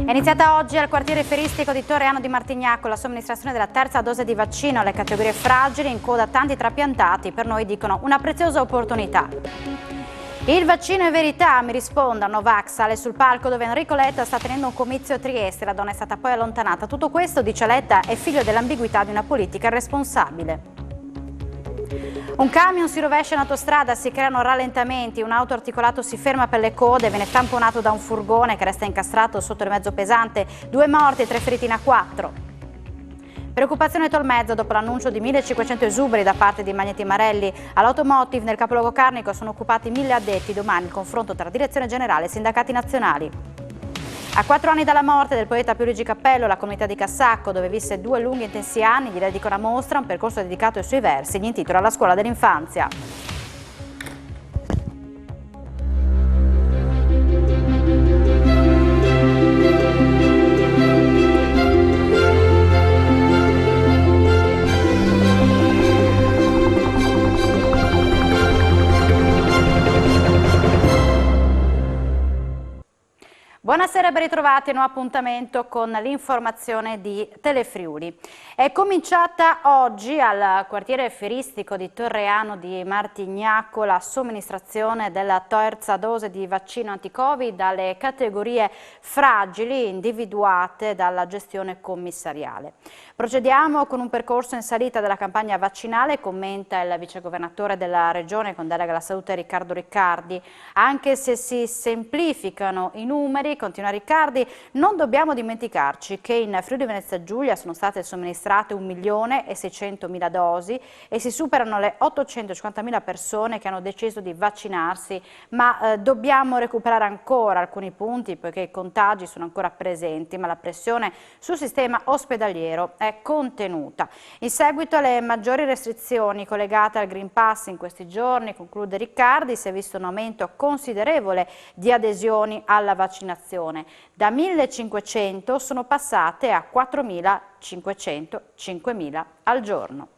È iniziata oggi al quartiere feristico di Torreano di Martignacco la somministrazione della terza dose di vaccino alle categorie fragili, in coda tanti trapiantati, per noi dicono una preziosa opportunità. Il vaccino è verità, mi risponda Novax, sale sul palco dove Enrico Letta sta tenendo un comizio a Trieste, la donna è stata poi allontanata. Tutto questo, dice Letta, è figlio dell'ambiguità di una politica irresponsabile. Un camion si rovescia in autostrada, si creano rallentamenti, un auto articolato si ferma per le code, viene tamponato da un furgone che resta incastrato sotto il mezzo pesante, 2 morti e 3 feriti in A4. Preoccupazione Tolmezzo dopo l'annuncio di 1500 esuberi da parte di Magneti Marelli. All'Automotive nel capoluogo carnico sono occupati 1000 addetti, domani il confronto tra direzione generale e sindacati nazionali. A 4 anni dalla morte del poeta Pio Luigi Cappello, la comunità di Cassacco, dove visse 2 lunghi e intensi anni, gli dedica una mostra, un percorso dedicato ai suoi versi, gli intitola La scuola dell'infanzia. Buonasera, ben ritrovati a un nuovo appuntamento con l'informazione di Telefriuli. È cominciata oggi al quartiere feristico di Torreano di Martignacco la somministrazione della terza dose di vaccino anti-Covid alle categorie fragili individuate dalla gestione commissariale. Procediamo con un percorso in salita della campagna vaccinale, commenta il vicegovernatore della Regione con delega alla salute Riccardo Riccardi. Anche se si semplificano i numeri, continua Riccardi, non dobbiamo dimenticarci che in Friuli Venezia Giulia sono state somministrate 1.600.000 dosi e si superano le 850.000 persone che hanno deciso di vaccinarsi, ma dobbiamo recuperare ancora alcuni punti poiché i contagi sono ancora presenti, ma la pressione sul sistema ospedaliero è contenuta. In seguito alle maggiori restrizioni collegate al Green Pass in questi giorni, conclude Riccardi, si è visto un aumento considerevole di adesioni alla vaccinazione. Da 1.500 sono passate a 4.500, 5.000 al giorno.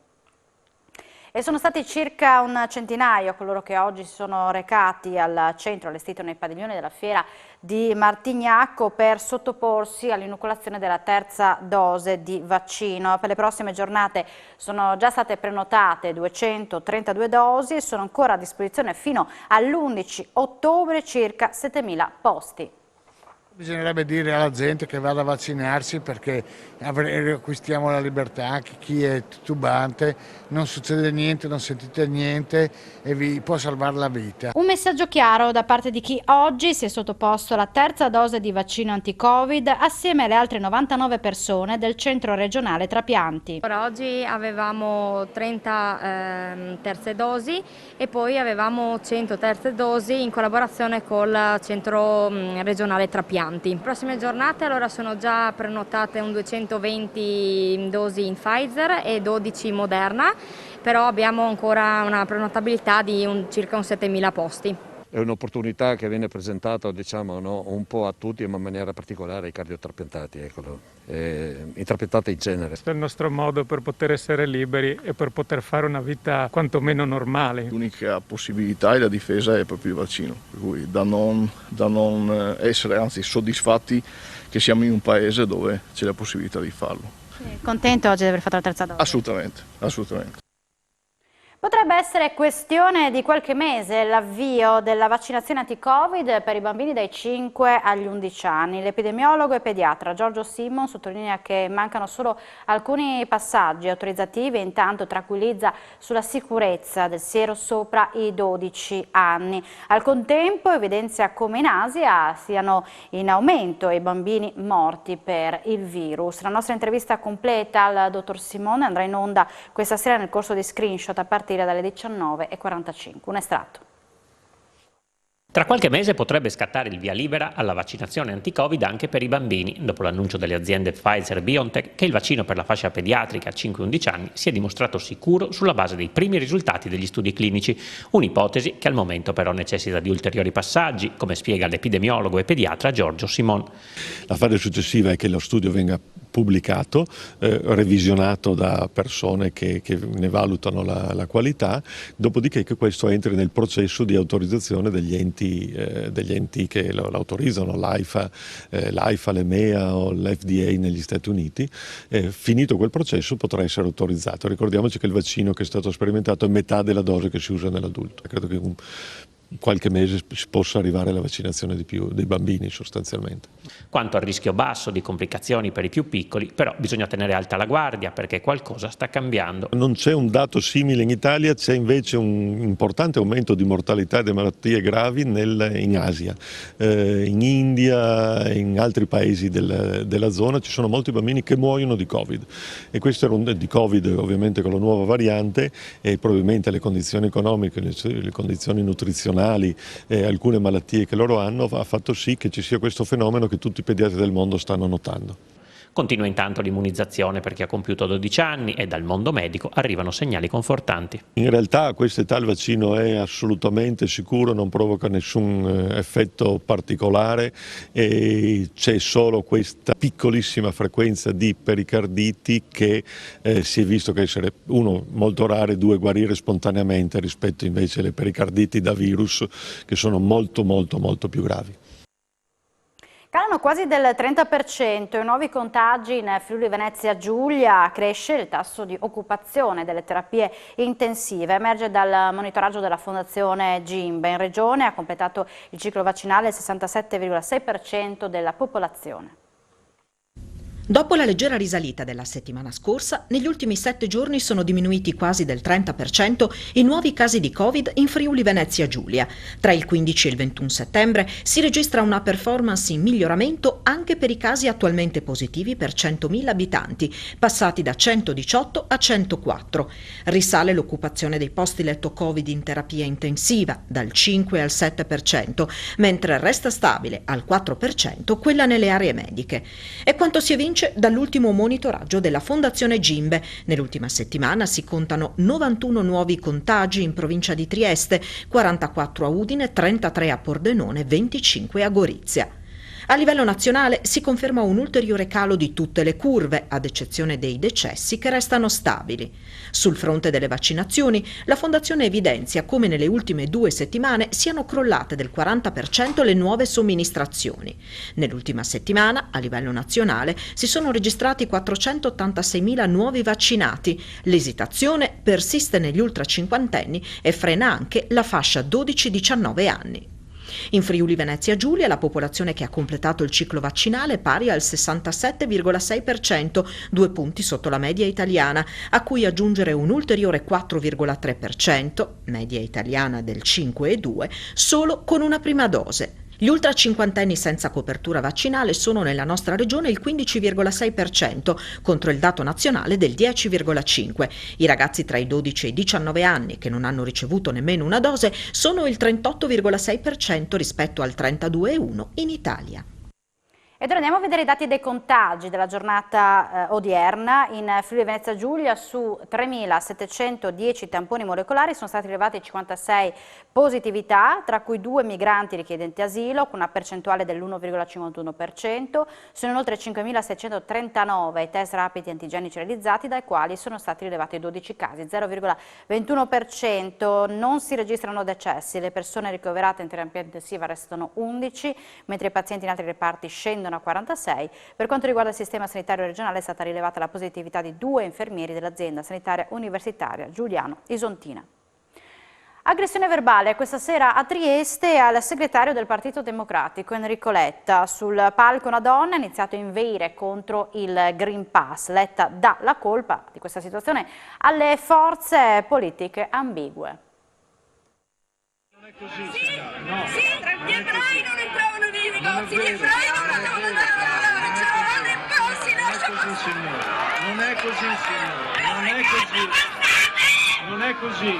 E sono stati circa un centinaio coloro che oggi si sono recati al centro allestito nei padiglioni della fiera di Martignacco per sottoporsi all'inoculazione della terza dose di vaccino. Per le prossime giornate sono già state prenotate 232 dosi e sono ancora a disposizione fino all'11 ottobre circa 7.000 posti. Bisognerebbe dire alla gente che vada a vaccinarsi perché riacquistiamo la libertà, chi è titubante non succede niente, non sentite niente e vi può salvare la vita. Un messaggio chiaro da parte di chi oggi si è sottoposto alla terza dose di vaccino anti-Covid assieme alle altre 99 persone del centro regionale trapianti. Oggi avevamo 30 terze dosi e poi avevamo 100 terze dosi in collaborazione col centro regionale trapianti. Le prossime giornate allora sono già prenotate un 220 dosi in Pfizer e 12 Moderna, però abbiamo ancora una prenotabilità di circa un 7.000 posti. È un'opportunità che viene presentata, diciamo, no, un po' a tutti, ma in maniera particolare ai cardiotrapiantati, i trapiantati in genere. Questo è il nostro modo per poter essere liberi e per poter fare una vita quantomeno normale. L'unica possibilità e la difesa è proprio il vaccino, per cui da non essere anzi soddisfatti che siamo in un paese dove c'è la possibilità di farlo. Contento oggi di aver fatto la terza dose? Assolutamente, assolutamente. Potrebbe essere questione di qualche mese l'avvio della vaccinazione anti-Covid per i bambini dai 5 agli 11 anni. L'epidemiologo e pediatra Giorgio Simon sottolinea che mancano solo alcuni passaggi autorizzativi e intanto tranquillizza sulla sicurezza del siero sopra i 12 anni. Al contempo evidenzia come in Asia siano in aumento i bambini morti per il virus. La nostra intervista completa al dottor Simone andrà in onda questa sera nel corso di Screenshot a partire dalle 19:45. Un estratto. Tra qualche mese potrebbe scattare il via libera alla vaccinazione anti-Covid anche per i bambini, dopo l'annuncio delle aziende Pfizer e BioNTech che il vaccino per la fascia pediatrica 5-11 anni si è dimostrato sicuro sulla base dei primi risultati degli studi clinici, un'ipotesi che al momento però necessita di ulteriori passaggi, come spiega l'epidemiologo e pediatra Giorgio Simon. La fase successiva è che lo studio venga pubblicato, revisionato da persone che ne valutano la qualità, dopodiché che questo entri nel processo di autorizzazione degli enti che lo autorizzano, l'AIFA, l'EMEA o l'FDA negli Stati Uniti. Finito quel processo potrà essere autorizzato. Ricordiamoci che il vaccino che è stato sperimentato è metà della dose che si usa nell'adulto. Credo che in qualche mese si possa arrivare alla vaccinazione dei bambini sostanzialmente. Quanto al rischio basso di complicazioni per i più piccoli, però bisogna tenere alta la guardia perché qualcosa sta cambiando. Non c'è un dato simile in Italia, c'è invece un importante aumento di mortalità e di malattie gravi in Asia, in India e in altri paesi della zona ci sono molti bambini che muoiono di Covid, e questo era di Covid ovviamente con la nuova variante, e probabilmente le condizioni economiche, le condizioni nutrizionali, alcune malattie che loro hanno ha fatto sì che ci sia questo fenomeno che tutti i pediatri del mondo stanno notando. Continua intanto l'immunizzazione per chi ha compiuto 12 anni e dal mondo medico arrivano segnali confortanti. In realtà a questa età il vaccino è assolutamente sicuro, non provoca nessun effetto particolare e c'è solo questa piccolissima frequenza di pericarditi che si è visto che essere molto rare, due guarire spontaneamente rispetto invece alle pericarditi da virus che sono molto più gravi. Calano quasi del 30% i nuovi contagi in Friuli Venezia Giulia, cresce il tasso di occupazione delle terapie intensive, emerge dal monitoraggio della Fondazione Gimbe. In regione ha completato il ciclo vaccinale il 67,6% della popolazione. Dopo la leggera risalita della settimana scorsa, negli ultimi 7 giorni sono diminuiti quasi del 30% i nuovi casi di Covid in Friuli Venezia Giulia. Tra il 15 e il 21 settembre si registra una performance in miglioramento anche per i casi attualmente positivi per 100.000 abitanti, passati da 118 a 104. Risale l'occupazione dei posti letto Covid in terapia intensiva, dal 5 al 7%, mentre resta stabile al 4% quella nelle aree mediche. E quanto si evince dall'ultimo monitoraggio della Fondazione Gimbe. Nell'ultima settimana si contano 91 nuovi contagi in provincia di Trieste, 44 a Udine, 33 a Pordenone, 25 a Gorizia. A livello nazionale si conferma un ulteriore calo di tutte le curve, ad eccezione dei decessi che restano stabili. Sul fronte delle vaccinazioni, la Fondazione evidenzia come nelle ultime 2 settimane siano crollate del 40% le nuove somministrazioni. Nell'ultima settimana, a livello nazionale, si sono registrati 486.000 nuovi vaccinati. L'esitazione persiste negli ultracinquantenni e frena anche la fascia 12-19 anni. In Friuli Venezia Giulia la popolazione che ha completato il ciclo vaccinale è pari al 67,6%, 2 punti sotto la media italiana, a cui aggiungere un ulteriore 4,3%, media italiana del 5,2%, solo con una prima dose. Gli ultracinquantenni senza copertura vaccinale sono nella nostra regione il 15,6% contro il dato nazionale del 10,5%. I ragazzi tra i 12 e i 19 anni che non hanno ricevuto nemmeno una dose sono il 38,6% rispetto al 32,1% in Italia. Ed ora andiamo a vedere i dati dei contagi della giornata odierna. In Friuli Venezia Giulia su 3.710 tamponi molecolari sono stati rilevati 56 positività, tra cui 2 migranti richiedenti asilo con una percentuale dell'1,51%. Sono inoltre 5.639 i test rapidi antigenici realizzati, dai quali sono stati rilevati 12 casi, 0,21%. Non si registrano decessi, le persone ricoverate in terapia intensiva restano 11, mentre i pazienti in altri reparti scendono a 46. Per quanto riguarda il sistema sanitario regionale è stata rilevata la positività di 2 infermieri dell'azienda sanitaria universitaria Giuliano Isontina. Aggressione verbale questa sera a Trieste al segretario del Partito Democratico Enrico Letta. Sul palco una donna ha iniziato a inveire contro il Green Pass. Letta dà la colpa di questa situazione alle forze politiche ambigue. Non è così, signora. No. Sì, gli ebrai non entravano nei negozi, gli ebrai non potevano andare a lavorare, c'erano le posti, non è così, signora. Non è così, signora. Non è così. non è così.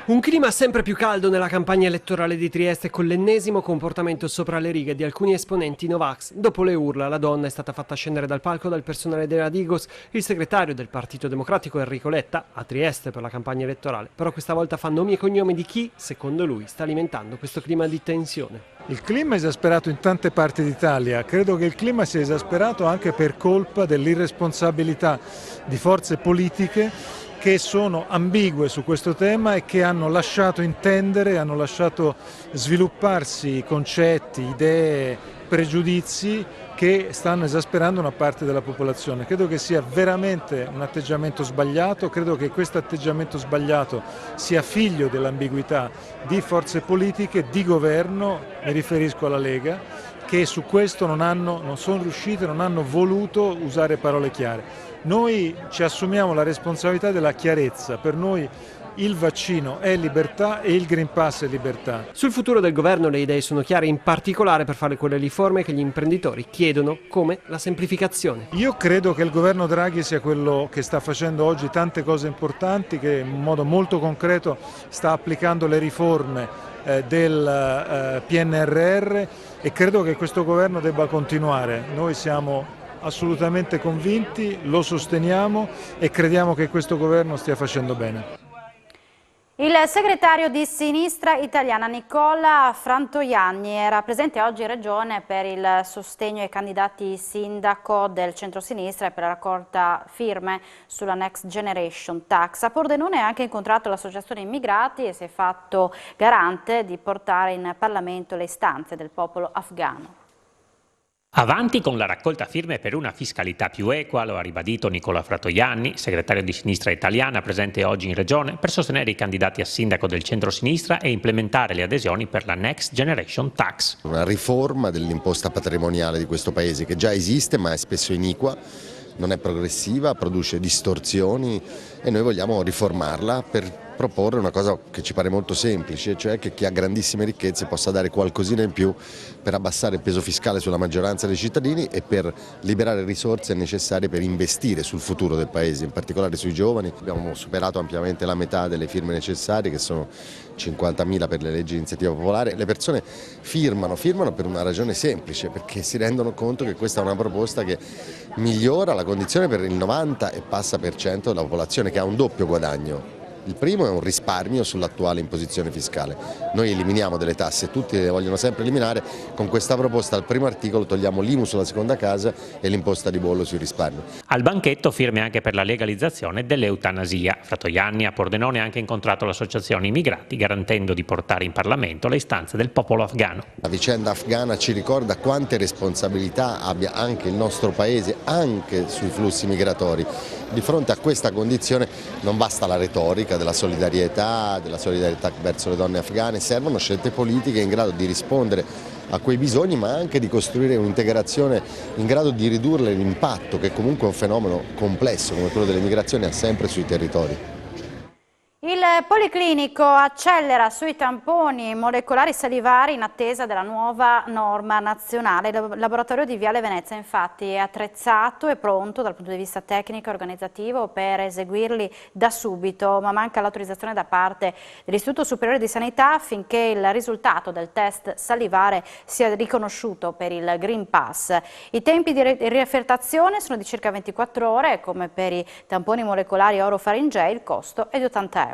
Un clima sempre più caldo nella campagna elettorale di Trieste con l'ennesimo comportamento sopra le righe di alcuni esponenti Novax. Dopo le urla, la donna è stata fatta scendere dal palco dal personale della Digos. Il segretario del Partito Democratico Enrico Letta a Trieste per la campagna elettorale, però questa volta fa nomi e cognomi di chi, secondo lui, sta alimentando questo clima di tensione. Il clima è esasperato in tante parti d'Italia, credo che il clima sia esasperato anche per colpa dell'irresponsabilità di forze politiche che sono ambigue su questo tema e che hanno lasciato intendere, hanno lasciato svilupparsi concetti, idee, pregiudizi che stanno esasperando una parte della popolazione. Credo che sia veramente un atteggiamento sbagliato, credo che questo atteggiamento sbagliato sia figlio dell'ambiguità di forze politiche, di governo, mi riferisco alla Lega, che su questo non sono riuscite, non hanno voluto usare parole chiare. Noi ci assumiamo la responsabilità della chiarezza, per noi il vaccino è libertà e il Green Pass è libertà. Sul futuro del governo le idee sono chiare, in particolare per fare quelle riforme che gli imprenditori chiedono, come la semplificazione. Io credo che il governo Draghi sia quello che sta facendo oggi tante cose importanti, che in modo molto concreto sta applicando le riforme del PNRR e credo che questo governo debba continuare. Noi siamo assolutamente convinti, lo sosteniamo e crediamo che questo governo stia facendo bene. Il segretario di Sinistra Italiana Nicola Frantoianni era presente oggi in Regione per il sostegno ai candidati sindaco del centro-sinistra e per la raccolta firme sulla Next Generation Tax. A Pordenone ha anche incontrato l'associazione immigrati e si è fatto garante di portare in Parlamento le istanze del popolo afghano. Avanti con la raccolta firme per una fiscalità più equa, lo ha ribadito Nicola Frantoianni, segretario di Sinistra Italiana, presente oggi in Regione per sostenere i candidati a sindaco del centro-sinistra e implementare le adesioni per la Next Generation Tax. Una riforma dell'imposta patrimoniale di questo Paese che già esiste ma è spesso iniqua, non è progressiva, produce distorsioni e noi vogliamo riformarla per proporre una cosa che ci pare molto semplice, cioè che chi ha grandissime ricchezze possa dare qualcosina in più per abbassare il peso fiscale sulla maggioranza dei cittadini e per liberare risorse necessarie per investire sul futuro del Paese, in particolare sui giovani. Abbiamo superato ampiamente la metà delle firme necessarie, che sono 50.000 per le leggi di iniziativa popolare. Le persone firmano per una ragione semplice, perché si rendono conto che questa è una proposta che migliora la condizione per il 90 e passa per cento della popolazione, che ha un doppio guadagno. Il primo è un risparmio sull'attuale imposizione fiscale. Noi eliminiamo delle tasse, tutti le vogliono sempre eliminare, con questa proposta al primo articolo togliamo l'IMU sulla seconda casa e l'imposta di bollo sui risparmi. Al banchetto firme anche per la legalizzazione dell'eutanasia. Frantoianni a Pordenone ha anche incontrato l'associazione immigrati, garantendo di portare in Parlamento le istanze del popolo afghano. La vicenda afghana ci ricorda quante responsabilità abbia anche il nostro Paese, anche sui flussi migratori. Di fronte a questa condizione non basta la retorica della solidarietà verso le donne afghane, servono scelte politiche in grado di rispondere a quei bisogni, ma anche di costruire un'integrazione in grado di ridurre l'impatto che comunque un fenomeno complesso come quello delle migrazioni ha sempre sui territori. Il Policlinico accelera sui tamponi molecolari salivari in attesa della nuova norma nazionale. Il laboratorio di Viale Venezia infatti è attrezzato e pronto dal punto di vista tecnico e organizzativo per eseguirli da subito, ma manca l'autorizzazione da parte dell'Istituto Superiore di Sanità affinché il risultato del test salivare sia riconosciuto per il Green Pass. I tempi di riaffertazione sono di circa 24 ore, come per i tamponi molecolari orofaringei il costo è di 80 euro.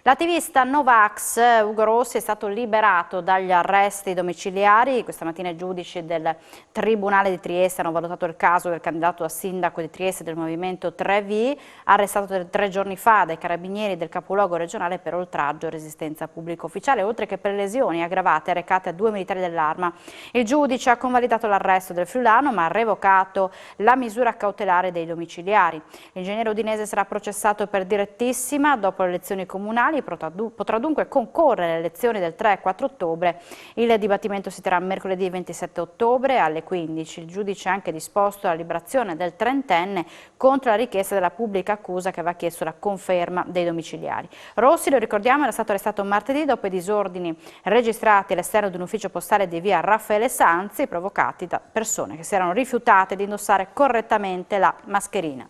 L'attivista Novax Ugo Rossi è stato liberato dagli arresti domiciliari. Questa mattina i giudici del Tribunale di Trieste hanno valutato il caso del candidato a sindaco di Trieste del Movimento 3V, arrestato 3 giorni fa dai carabinieri del capoluogo regionale per oltraggio e resistenza pubblico ufficiale, oltre che per lesioni aggravate recate a 2 militari dell'Arma. Il giudice ha convalidato l'arresto del friulano ma ha revocato la misura cautelare dei domiciliari. L'ingegnere udinese sarà processato per direttissima dopo le elezioni comunali. Potrà dunque concorrere alle elezioni del 3 e 4 ottobre. Il dibattimento si terrà mercoledì 27 ottobre alle 15. Il giudice ha anche disposto la liberazione del trentenne contro la richiesta della pubblica accusa che aveva chiesto la conferma dei domiciliari. Rossi, lo ricordiamo, era stato arrestato martedì dopo i disordini registrati all'esterno di un ufficio postale di via Raffaele Sanzi provocati da persone che si erano rifiutate di indossare correttamente la mascherina.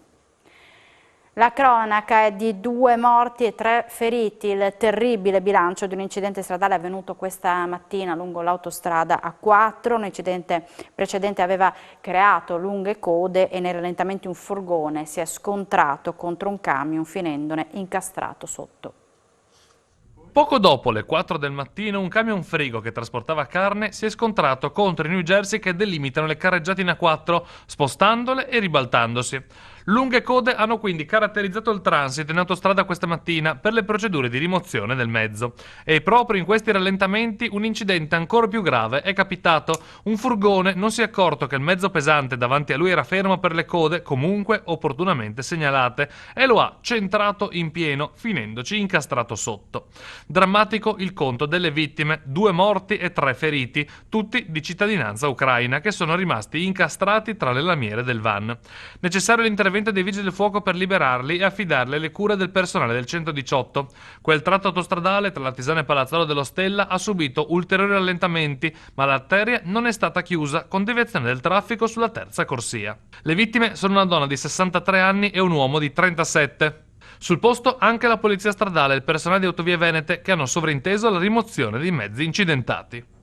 La cronaca è di 2 morti e 3 feriti, il terribile bilancio di un incidente stradale avvenuto questa mattina lungo l'autostrada A4. Un incidente precedente aveva creato lunghe code e nei rallentamenti un furgone si è scontrato contro un camion finendone incastrato sotto. Poco dopo le 4 del mattino un camion frigo che trasportava carne si è scontrato contro i New Jersey che delimitano le carreggiate in A4, spostandole e ribaltandosi. Lunghe code hanno quindi caratterizzato il transito in autostrada questa mattina per le procedure di rimozione del mezzo. E proprio in questi rallentamenti un incidente ancora più grave è capitato. Un furgone non si è accorto che il mezzo pesante davanti a lui era fermo per le code, comunque opportunamente segnalate, e lo ha centrato in pieno, finendoci incastrato sotto. Drammatico il conto delle vittime, 2 morti e 3 feriti, tutti di cittadinanza ucraina, che sono rimasti incastrati tra le lamiere del van. Necessario l'intervento dei vigili del fuoco per liberarli e affidarli alle cure del personale del 118. Quel tratto autostradale tra l'Artigiana e Palazzolo dello Stella ha subito ulteriori rallentamenti, ma l'arteria non è stata chiusa, con deviazione del traffico sulla terza corsia. Le vittime sono una donna di 63 anni e un uomo di 37. Sul posto anche la polizia stradale e il personale di Autovie Venete che hanno sovrinteso la rimozione dei mezzi incidentati.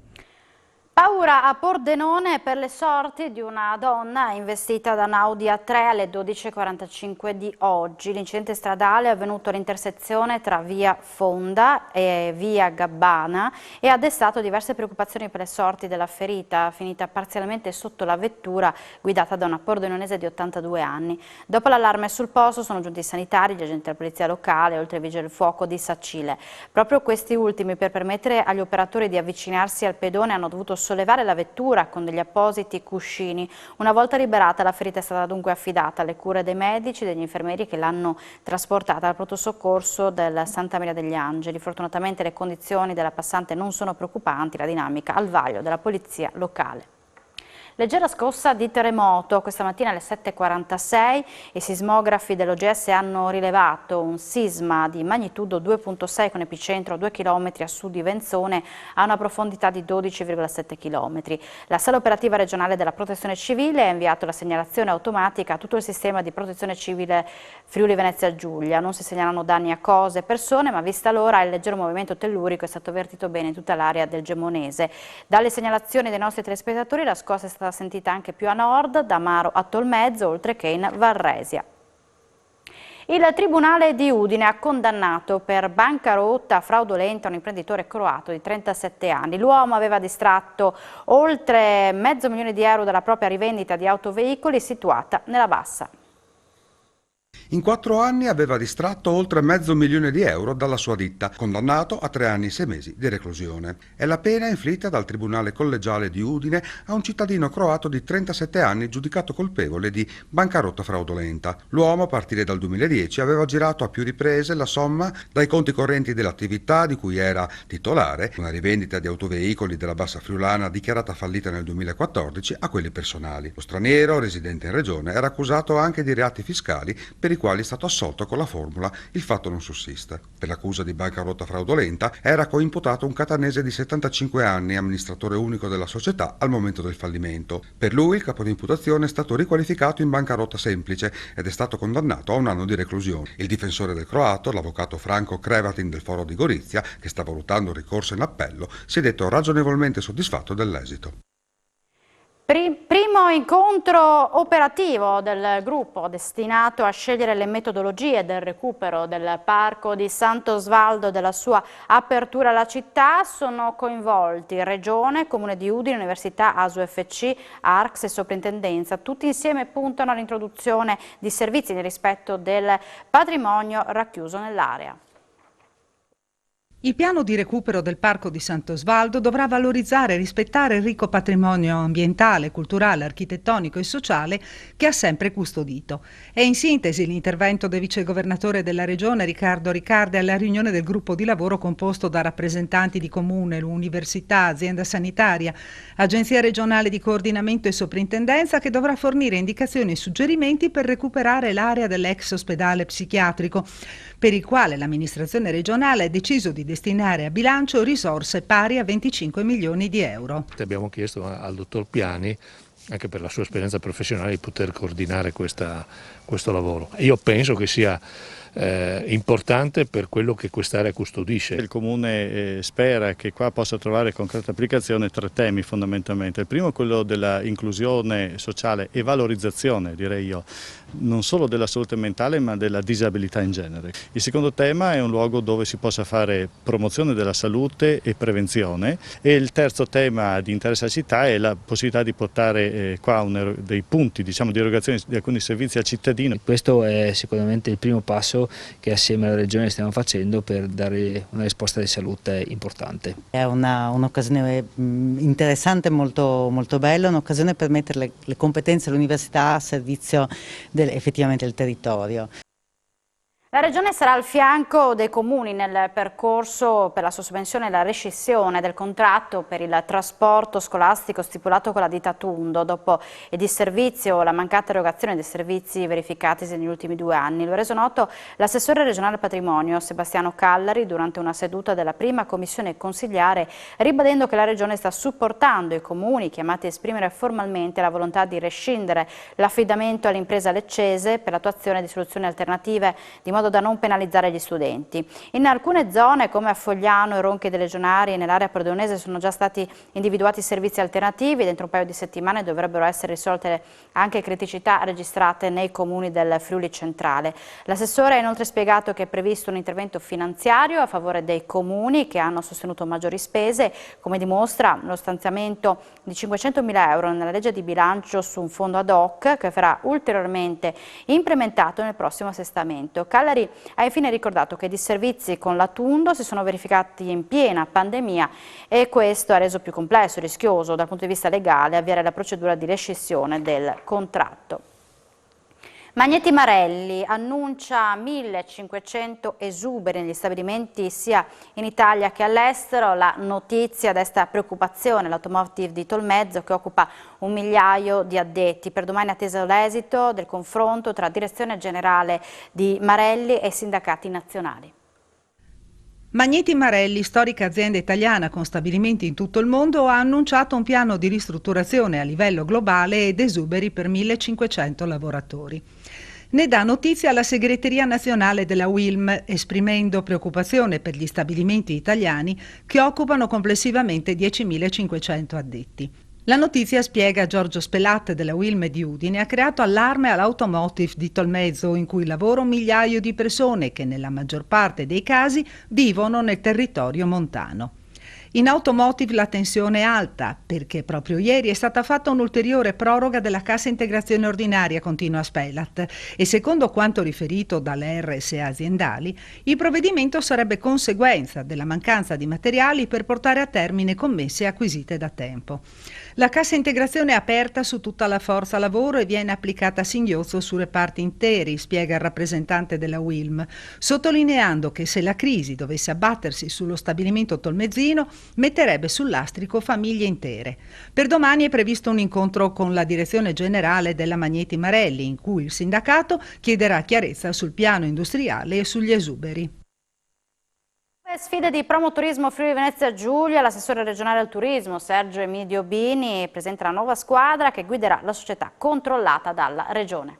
Paura a Pordenone per le sorti di una donna investita da un Audi A3 alle 12:45 di oggi. L'incidente stradale è avvenuto all'intersezione tra via Fonda e via Gabbana e ha destato diverse preoccupazioni per le sorti della ferita, finita parzialmente sotto la vettura guidata da una pordenonese di 82 anni. Dopo l'allarme sul posto sono giunti i sanitari, gli agenti della polizia locale, oltre ai vigili del fuoco di Sacile. Proprio questi ultimi, per permettere agli operatori di avvicinarsi al pedone, hanno dovuto sollevare la vettura con degli appositi cuscini. Una volta liberata, la ferita è stata dunque affidata alle cure dei medici e degli infermieri che l'hanno trasportata al pronto soccorso del Santa Maria degli Angeli. Fortunatamente le condizioni della passante non sono preoccupanti, la dinamica al vaglio della polizia locale. Leggera scossa di terremoto questa mattina alle 7:46. I sismografi dell'OGS hanno rilevato un sisma di magnitudo 2.6 con epicentro a 2 km a sud di Venzone a una profondità di 12,7 km. La sala operativa regionale della protezione civile ha inviato la segnalazione automatica a tutto il sistema di protezione civile Friuli Venezia Giulia. Non si segnalano danni a cose e persone, ma vista l'ora il leggero movimento tellurico è stato avvertito bene in tutta l'area del Gemonese. Dalle segnalazioni dei nostri telespettatori la scossa è stata sentita anche più a nord, da Maro a Tolmezzo, oltre che in Varresia. Il Tribunale di Udine ha condannato per bancarotta fraudolenta un imprenditore croato di 37 anni. L'uomo aveva distratto oltre €500.000 dalla propria rivendita di autoveicoli situata nella Bassa. In 4 anni aveva distratto oltre €500.000 dalla sua ditta, condannato a 3 anni e 6 mesi di reclusione. È la pena inflitta dal Tribunale Collegiale di Udine a un cittadino croato di 37 anni giudicato colpevole di bancarotta fraudolenta. L'uomo, a partire dal 2010, aveva girato a più riprese la somma dai conti correnti dell'attività di cui era titolare, una rivendita di autoveicoli della Bassa Friulana dichiarata fallita nel 2014, a quelli personali. Lo straniero, residente in regione, era accusato anche di reati fiscali per i quali è stato assolto con la formula "il fatto non sussiste". Per l'accusa di bancarotta fraudolenta era coimputato un catanese di 75 anni, amministratore unico della società al momento del fallimento. Per lui il capo di imputazione è stato riqualificato in bancarotta semplice ed è stato condannato a 1 anno di reclusione. Il difensore del croato, l'avvocato Franco Krevatin del Foro di Gorizia, che sta valutando un ricorso in appello, si è detto ragionevolmente soddisfatto dell'esito. Primo incontro operativo del gruppo destinato a scegliere le metodologie del recupero del parco di Sant'Osvaldo e della sua apertura alla città. Sono coinvolti Regione, Comune di Udine, Università, ASUFC, ARCS e Soprintendenza. Tutti insieme puntano all'introduzione di servizi nel rispetto del patrimonio racchiuso nell'area. Il piano di recupero del Parco di Sant'Osvaldo dovrà valorizzare e rispettare il ricco patrimonio ambientale, culturale, architettonico e sociale che ha sempre custodito. È in sintesi l'intervento del vicegovernatore della Regione Riccardo Riccardi alla riunione del gruppo di lavoro composto da rappresentanti di comune, università, azienda sanitaria, agenzia regionale di coordinamento e soprintendenza, che dovrà fornire indicazioni e suggerimenti per recuperare l'area dell'ex ospedale psichiatrico, per il quale l'amministrazione regionale ha deciso di destinare a bilancio risorse pari a 25 milioni di euro. Abbiamo chiesto al dottor Piani anche per la sua esperienza professionale, di poter coordinare questo lavoro. Io penso che sia importante per quello che quest'area custodisce. Il Comune spera che qua possa trovare concreta applicazione 3 temi fondamentalmente. Il primo è quello della inclusione sociale e valorizzazione, direi io, non solo della salute mentale ma della disabilità in genere. Il secondo tema è un luogo dove si possa fare promozione della salute e prevenzione, e il terzo tema di interesse alla città è la possibilità di portare qua dei punti, diciamo, di erogazione di alcuni servizi al cittadino. Questo è sicuramente il primo passo che assieme alla Regione stiamo facendo per dare una risposta di salute importante. È un'occasione interessante, molto bella, un'occasione per mettere le competenze dell'università a servizio effettivamente del territorio. La Regione sarà al fianco dei comuni nel percorso per la sospensione e la rescissione del contratto per il trasporto scolastico stipulato con la ditta Tundo dopo il disservizio o la mancata erogazione dei servizi verificatisi negli ultimi 2 anni. Lo ha reso noto l'assessore regionale al patrimonio Sebastiano Callari durante una seduta della prima commissione consigliare, ribadendo che la Regione sta supportando i comuni chiamati a esprimere formalmente la volontà di rescindere l'affidamento all'impresa leccese per l'attuazione di soluzioni alternative di modo da non penalizzare gli studenti. In alcune zone come a Fogliano e Ronchi dei Legionari e nell'area pordenese sono già stati individuati servizi alternativi. Dentro un paio di settimane dovrebbero essere risolte anche criticità registrate nei comuni del Friuli centrale. L'assessore ha inoltre spiegato che è previsto un intervento finanziario a favore dei comuni che hanno sostenuto maggiori spese, come dimostra lo stanziamento di 500.000 euro nella legge di bilancio su un fondo ad hoc che verrà ulteriormente implementato nel prossimo assestamento. Callari ha infine ricordato che i disservizi con la Tundo si sono verificati in piena pandemia e questo ha reso più complesso e rischioso dal punto di vista legale avviare la procedura di rescissione del contratto. Magneti Marelli annuncia 1.500 esuberi negli stabilimenti sia in Italia che all'estero. La notizia desta preoccupazione l'Automotive di Tolmezzo che occupa 1 migliaio di addetti. Per domani è atteso l'esito del confronto tra Direzione Generale di Marelli e sindacati nazionali. Magneti Marelli, storica azienda italiana con stabilimenti in tutto il mondo, ha annunciato un piano di ristrutturazione a livello globale ed esuberi per 1.500 lavoratori. Ne dà notizia la segreteria nazionale della UILM, esprimendo preoccupazione per gli stabilimenti italiani che occupano complessivamente 10.500 addetti. La notizia, spiega Giorgio Spelat della UILM di Udine, ha creato allarme all'Automotive di Tolmezzo, in cui lavora 1 migliaio di persone che nella maggior parte dei casi vivono nel territorio montano. In Automotive la tensione è alta perché proprio ieri è stata fatta un'ulteriore proroga della cassa integrazione ordinaria, continua Spelat, e secondo quanto riferito dalle RSA aziendali, il provvedimento sarebbe conseguenza della mancanza di materiali per portare a termine commesse acquisite da tempo. La cassa integrazione è aperta su tutta la forza lavoro e viene applicata a singhiozzo su reparti interi, spiega il rappresentante della UILM, sottolineando che se la crisi dovesse abbattersi sullo stabilimento tolmezzino metterebbe sul lastrico famiglie intere. Per domani è previsto un incontro con la direzione generale della Magneti Marelli, in cui il sindacato chiederà chiarezza sul piano industriale e sugli esuberi. Sfide di Promoturismo Friuli Venezia Giulia, l'assessore regionale al turismo Sergio Emidio Bini presenta la nuova squadra che guiderà la società controllata dalla regione.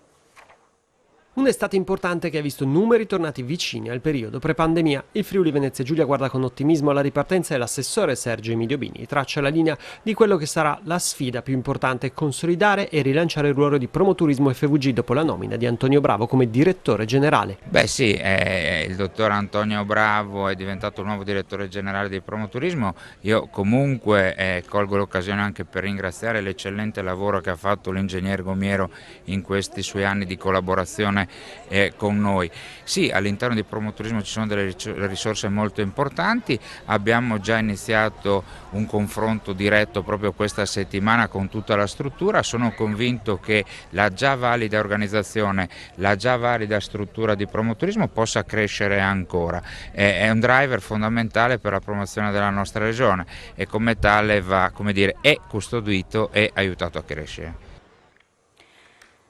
Un'estate importante che ha visto numeri tornati vicini al periodo pre-pandemia. Il Friuli Venezia Giulia guarda con ottimismo alla ripartenza e l'assessore Sergio Emidio Bini traccia la linea di quello che sarà la sfida più importante: consolidare e rilanciare il ruolo di Promoturismo FVG dopo la nomina di Antonio Bravo come direttore generale. Beh sì, il dottor Antonio Bravo è diventato il nuovo direttore generale di Promoturismo. Io comunque colgo l'occasione anche per ringraziare l'eccellente lavoro che ha fatto l'ingegner Gomiero in questi suoi anni di collaborazione con noi. Sì, all'interno di Promoturismo ci sono delle risorse molto importanti, abbiamo già iniziato un confronto diretto proprio questa settimana con tutta la struttura. Sono convinto che la già valida organizzazione, la già valida struttura di Promoturismo possa crescere ancora. È un driver fondamentale per la promozione della nostra regione e come tale va, come dire, è custodito e aiutato a crescere.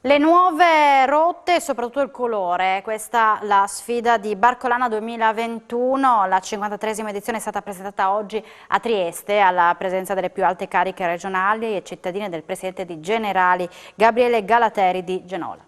Le nuove rotte e soprattutto il colore, questa la sfida di Barcolana 2021, la 53esima edizione è stata presentata oggi a Trieste alla presenza delle più alte cariche regionali e cittadine del presidente di Generali Gabriele Galateri di Genola.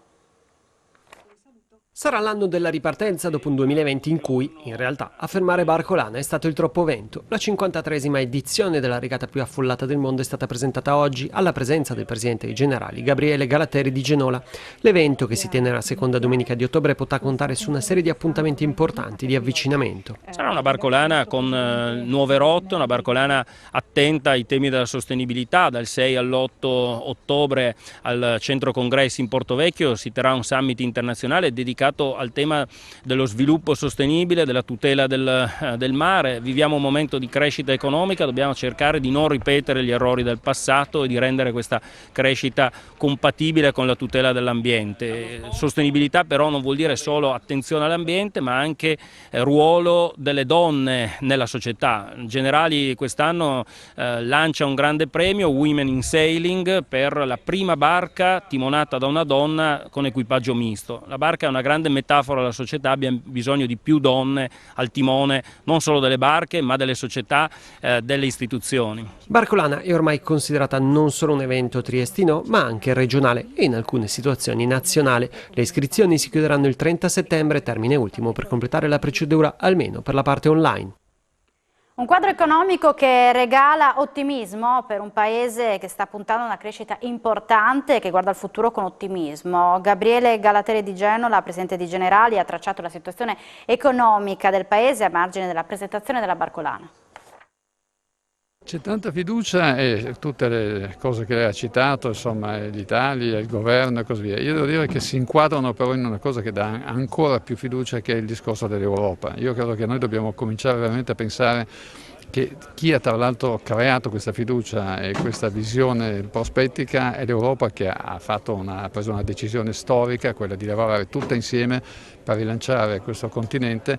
Sarà l'anno della ripartenza dopo un 2020 in cui, in realtà, a fermare Barcolana è stato il troppo vento. La 53esima edizione della regata più affollata del mondo è stata presentata oggi alla presenza del presidente dei Generali Gabriele Galateri di Genola. L'evento, che si tiene la seconda domenica di ottobre, potrà contare su una serie di appuntamenti importanti di avvicinamento. Sarà una Barcolana con nuove rotte, una Barcolana attenta ai temi della sostenibilità. Dal 6 all'8 ottobre al Centro Congressi in Portovecchio si terrà un summit internazionale dedicato al tema dello sviluppo sostenibile, della tutela del mare. Viviamo un momento di crescita economica, dobbiamo cercare di non ripetere gli errori del passato e di rendere questa crescita compatibile con la tutela dell'ambiente. Sostenibilità però non vuol dire solo attenzione all'ambiente, ma anche ruolo delle donne nella società. Generali quest'anno lancia un grande premio, Women in Sailing, per la prima barca timonata da una donna con equipaggio misto. La barca è una grande metafora della società, abbiamo bisogno di più donne al timone, non solo delle barche, ma delle società, delle istituzioni. Barcolana è ormai considerata non solo un evento triestino, ma anche regionale e in alcune situazioni nazionale. Le iscrizioni si chiuderanno il 30 settembre, termine ultimo per completare la procedura, almeno per la parte online. Un quadro economico che regala ottimismo per un paese che sta puntando a una crescita importante e che guarda al futuro con ottimismo. Gabriele Galateri di Genola, presidente di Generali, ha tracciato la situazione economica del paese a margine della presentazione della Barcolana. C'è tanta fiducia e tutte le cose che lei ha citato, insomma, l'Italia, il governo e così via. Io devo dire che si inquadrano però in una cosa che dà ancora più fiducia, che è il discorso dell'Europa. Io credo che noi dobbiamo cominciare veramente a pensare che chi ha tra l'altro creato questa fiducia e questa visione prospettica è l'Europa, che ha preso una decisione storica, quella di lavorare tutta insieme per rilanciare questo continente,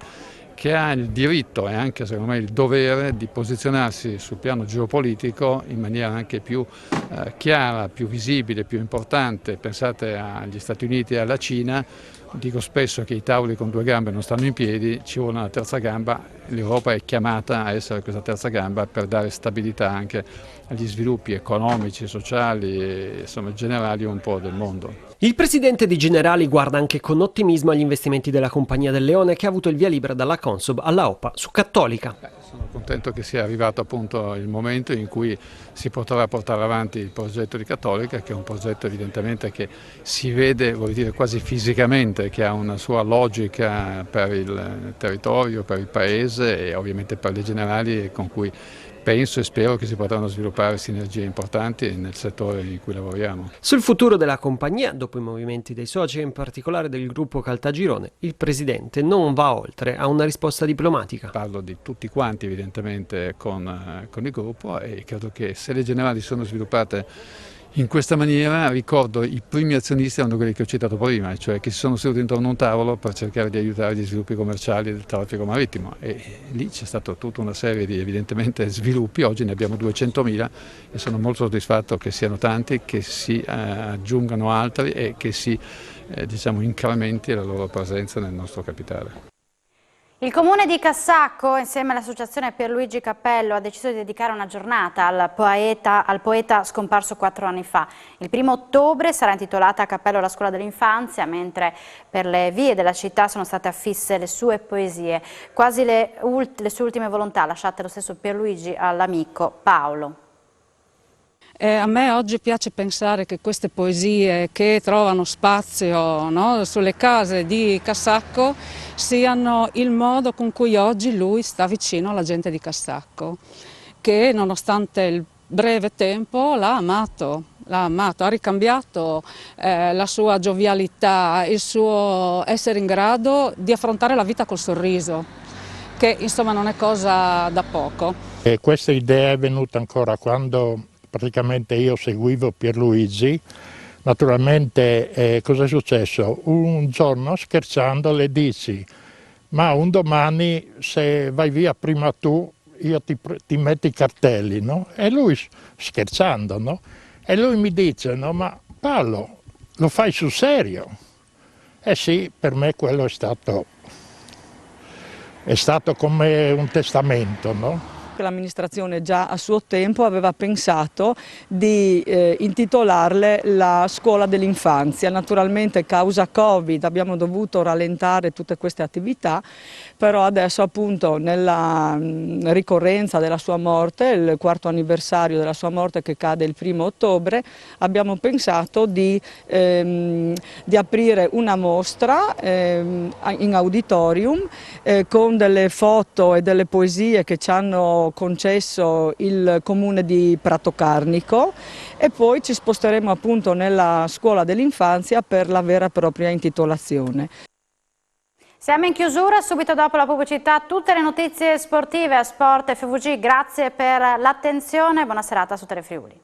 che ha il diritto e anche secondo me il dovere di posizionarsi sul piano geopolitico in maniera anche più chiara, più visibile, più importante. Pensate agli Stati Uniti e alla Cina. Dico spesso che i tavoli con due gambe non stanno in piedi, ci vuole una terza gamba. L'Europa è chiamata a essere questa terza gamba per dare stabilità anche agli sviluppi economici, sociali e insomma generali un po' del mondo. Il presidente di Generali guarda anche con ottimismo agli investimenti della Compagnia del Leone, che ha avuto il via libera dalla Consob alla OPA su Cattolica. Sono contento che sia arrivato appunto il momento in cui si potrà portare avanti il progetto di Cattolica, che è un progetto evidentemente che si vede, vuol dire quasi fisicamente, che ha una sua logica per il territorio, per il paese e ovviamente per le Generali, con cui penso e spero che si potranno sviluppare sinergie importanti nel settore in cui lavoriamo. Sul futuro della compagnia, dopo i movimenti dei soci e in particolare del gruppo Caltagirone, il presidente non va oltre a una risposta diplomatica. Parlo di tutti quanti evidentemente con il gruppo, e credo che se le Generali sono sviluppate in questa maniera, ricordo i primi azionisti erano quelli che ho citato prima, cioè che si sono seduti intorno a un tavolo per cercare di aiutare gli sviluppi commerciali del traffico marittimo, e lì c'è stata tutta una serie di evidentemente sviluppi. Oggi ne abbiamo 200.000 e sono molto soddisfatto che siano tanti, che si aggiungano altri e che si incrementi la loro presenza nel nostro capitale. Il Comune di Cassacco, insieme all'associazione Pierluigi Cappello, ha deciso di dedicare una giornata al poeta scomparso 4 anni fa. Il 1° ottobre sarà intitolata a Cappello la scuola dell'infanzia, mentre per le vie della città sono state affisse le sue poesie, quasi le sue ultime volontà, lasciate lo stesso Pierluigi all'amico Paolo. A me oggi piace pensare che queste poesie che trovano spazio, no, sulle case di Cassacco siano il modo con cui oggi lui sta vicino alla gente di Cassacco, che nonostante il breve tempo l'ha amato, ha ricambiato la sua giovialità, il suo essere in grado di affrontare la vita col sorriso, che insomma non è cosa da poco. E questa idea è venuta ancora quando praticamente io seguivo Pierluigi. Naturalmente cosa è successo? Un giorno scherzando le dici: ma un domani se vai via prima tu io ti metto i cartelli, no? E lui scherzando, no? E lui mi dice: no, ma Paolo, lo fai sul serio. Eh sì, per me quello è stato come un testamento, no? L'amministrazione già a suo tempo aveva pensato di intitolarle la scuola dell'infanzia. Naturalmente causa Covid abbiamo dovuto rallentare tutte queste attività, però adesso appunto nella ricorrenza della sua morte, il 4° anniversario della sua morte che cade il 1° ottobre, abbiamo pensato di aprire una mostra in auditorium con delle foto e delle poesie che ci hanno concesso il comune di Pratocarnico, e poi ci sposteremo appunto nella scuola dell'infanzia per la vera e propria intitolazione. Siamo in chiusura, subito dopo la pubblicità tutte le notizie sportive a Sport FVG. Grazie per l'attenzione, buona serata su Telefriuli.